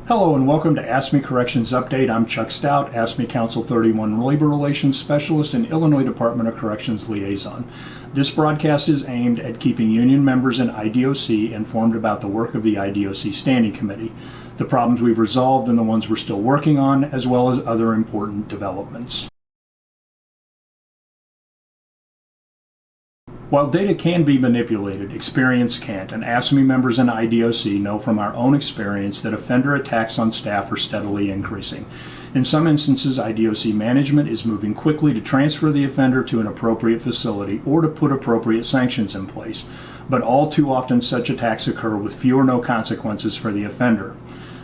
Hello and welcome to AFSCME Corrections Update. I'm Chuck Stout, AFSCME Council 31 Labor Relations Specialist and Illinois Department of Corrections Liaison. This broadcast is aimed at keeping union members and IDOC informed about the work of the IDOC Standing Committee, the problems we've resolved and the ones we're still working on, as well as other important developments. While data can be manipulated, experience can't, and AFSCME members and IDOC know from our own experience that offender attacks on staff are steadily increasing. In some instances, IDOC management is moving quickly to transfer the offender to an appropriate facility or to put appropriate sanctions in place, but all too often such attacks occur with few or no consequences for the offender.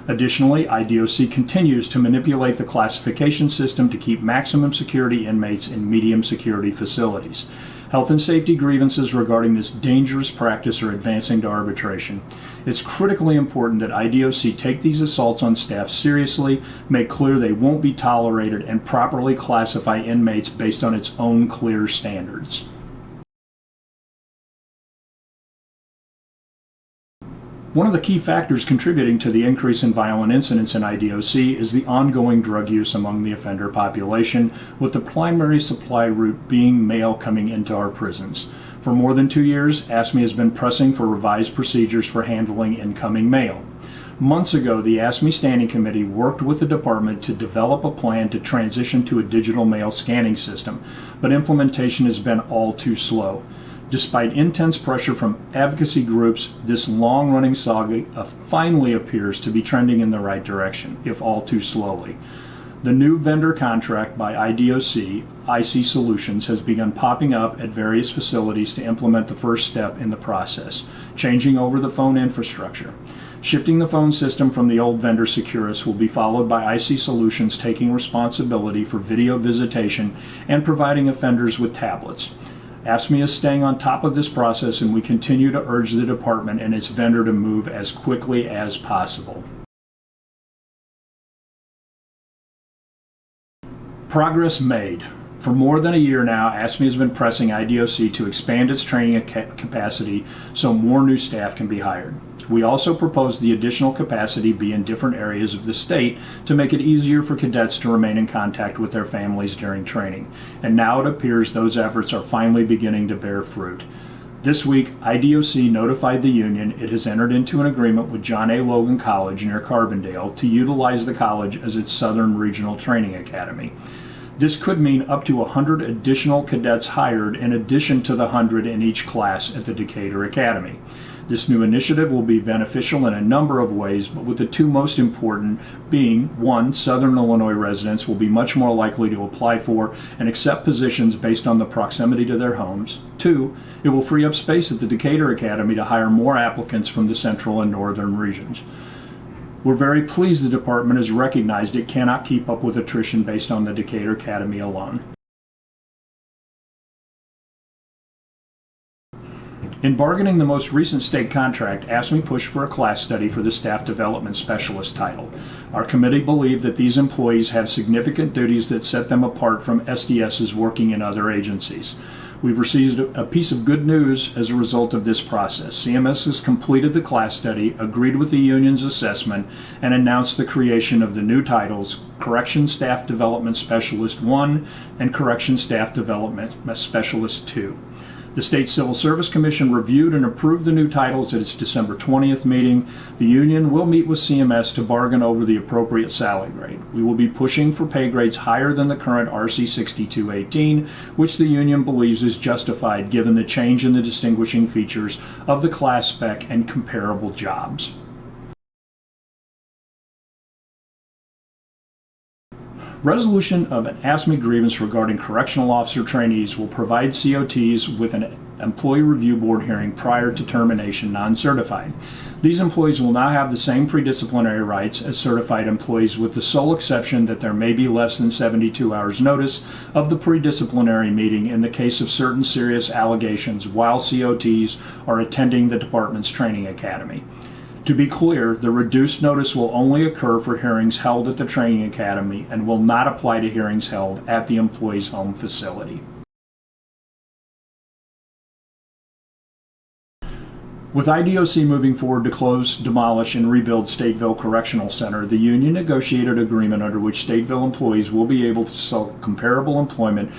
Additionally, IDOC continues to manipulate the classification system to keep maximum security inmates in medium security facilities. Health and safety grievances regarding this dangerous practice are advancing to arbitration. It's critically important that IDOC take these assaults on staff seriously, make clear they won't be tolerated, and properly classify inmates based on its own clear standards. One of the key factors contributing to the increase in violent incidents in IDOC is the ongoing drug use among the offender population, with the primary supply route being mail coming into our prisons. For more than 2 years, AFSCME has been pressing for revised procedures for handling incoming mail. Months ago, the AFSCME Standing Committee worked with the department to develop a plan to transition to a digital mail scanning system, but implementation has been all too slow. Despite intense pressure from advocacy groups, this long-running saga finally appears to be trending in the right direction, if all too slowly. The new vendor contract by IDOC, IC Solutions, has begun popping up at various facilities to implement the first step in the process, changing over the phone infrastructure. Shifting the phone system from the old vendor Securus will be followed by IC Solutions taking responsibility for video visitation and providing offenders with tablets. AFSCME is staying on top of this process, and we continue to urge the department and its vendor to move as quickly as possible. Progress made. For more than a year now, AFSCME has been pressing IDOC to expand its training capacity so more new staff can be hired. We also proposed the additional capacity be in different areas of the state to make it easier for cadets to remain in contact with their families during training. And now it appears those efforts are finally beginning to bear fruit. This week, IDOC notified the union it has entered into an agreement with John A. Logan College near Carbondale to utilize the college as its Southern Regional Training Academy. This could mean up to 100 additional cadets hired in addition to the 100 in each class at the Decatur Academy. This new initiative will be beneficial in a number of ways, but with the two most important being, one, Southern Illinois residents will be much more likely to apply for and accept positions based on the proximity to their homes. Two, it will free up space at the Decatur Academy to hire more applicants from the central and northern regions. We're very pleased the department has recognized it cannot keep up with attrition based on the Decatur Academy alone. In bargaining the most recent state contract, AFSCME pushed for a class study for the Staff Development Specialist title. Our committee believed that these employees have significant duties that set them apart from SDSs working in other agencies. We've received a piece of good news as a result of this process. CMS has completed the class study, agreed with the union's assessment, and announced the creation of the new titles, Correction Staff Development Specialist 1 and Correction Staff Development Specialist 2. The State Civil Service Commission reviewed and approved the new titles at its December 20th meeting. The union will meet with CMS to bargain over the appropriate salary grade. We will be pushing for pay grades higher than the current RC 6218, which the union believes is justified given the change in the distinguishing features of the class spec and comparable jobs. Resolution of an AFSCME grievance regarding correctional officer trainees will provide COTs with an employee review board hearing prior to termination non-certified. These employees will now have the same pre-disciplinary rights as certified employees, with the sole exception that there may be less than 72 hours notice of the pre-disciplinary meeting in the case of certain serious allegations while COTs are attending the department's training academy. To be clear, the reduced notice will only occur for hearings held at the training academy and will not apply to hearings held at the employee's home facility. With IDOC moving forward to close, demolish, and rebuild Stateville Correctional Center, the union negotiated an agreement under which Stateville employees will be able to sell comparable employment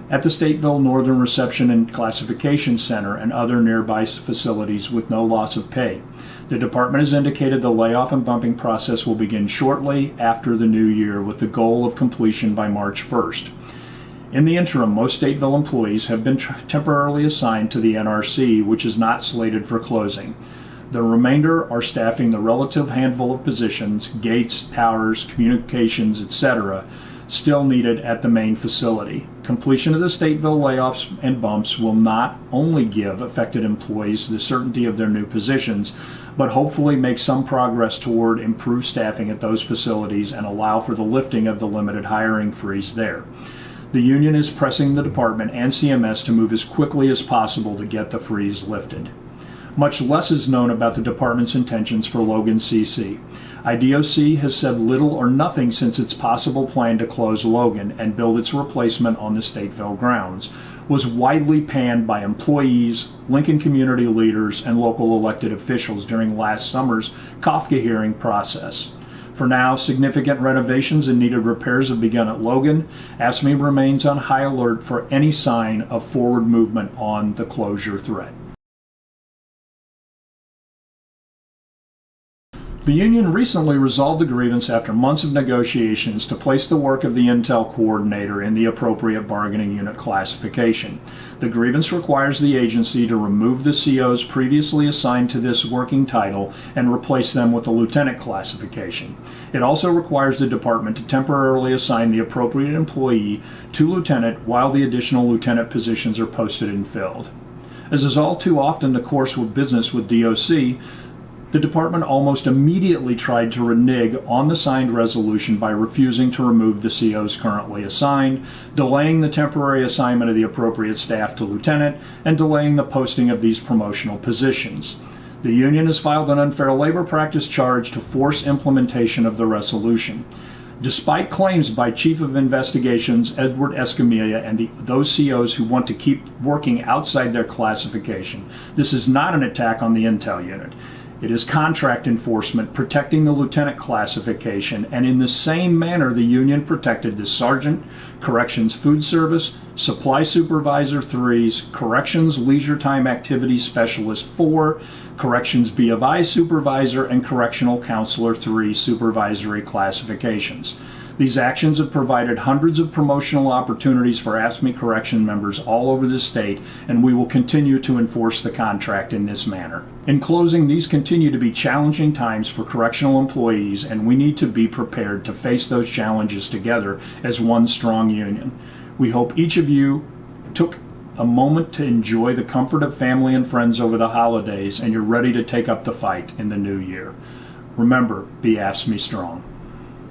at the Stateville Northern Reception and Classification Center and other nearby facilities with no loss of pay. The department has indicated the layoff and bumping process will begin shortly after the new year with the goal of completion by March 1st. In the interim, most Stateville employees have been temporarily assigned to the NRC, which is not slated for closing. The remainder are staffing the relative handful of positions, gates, towers, communications, etc., still needed at the main facility. Completion of the Stateville layoffs and bumps will not only give affected employees the certainty of their new positions, but hopefully make some progress toward improved staffing at those facilities and allow for the lifting of the limited hiring freeze there. The union is pressing the department and CMS to move as quickly as possible to get the freeze lifted. Much less is known about the department's intentions for Logan CC. IDOC has said little or nothing since its possible plan to close Logan and build its replacement on the Stateville grounds was widely panned by employees, Lincoln community leaders, and local elected officials during last summer's Kafka hearing process. For now, significant renovations and needed repairs have begun at Logan. AFSCME remains on high alert for any sign of forward movement on the closure threat. The union recently resolved the grievance after months of negotiations to place the work of the Intel coordinator in the appropriate bargaining unit classification. The grievance requires the agency to remove the COs previously assigned to this working title and replace them with the lieutenant classification. It also requires the department to temporarily assign the appropriate employee to lieutenant while the additional lieutenant positions are posted and filled. As is all too often the course of business with DOC, the department almost immediately tried to renege on the signed resolution by refusing to remove the COs currently assigned, delaying the temporary assignment of the appropriate staff to lieutenant, and delaying the posting of these promotional positions. The union has filed an unfair labor practice charge to force implementation of the resolution. Despite claims by Chief of Investigations Edward Escamilla and those COs who want to keep working outside their classification, this is not an attack on the Intel unit. It is contract enforcement protecting the lieutenant classification, and in the same manner the union protected the sergeant, corrections food service, supply supervisor 3s, corrections leisure time activity specialist 4, corrections B of I supervisor, and correctional counselor 3 supervisory classifications. These actions have provided hundreds of promotional opportunities for AFSCME correction members all over the state, and we will continue to enforce the contract in this manner. In closing, these continue to be challenging times for correctional employees, and we need to be prepared to face those challenges together as one strong union. We hope each of you took a moment to enjoy the comfort of family and friends over the holidays, and you're ready to take up the fight in the new year. Remember, be AFSCME strong.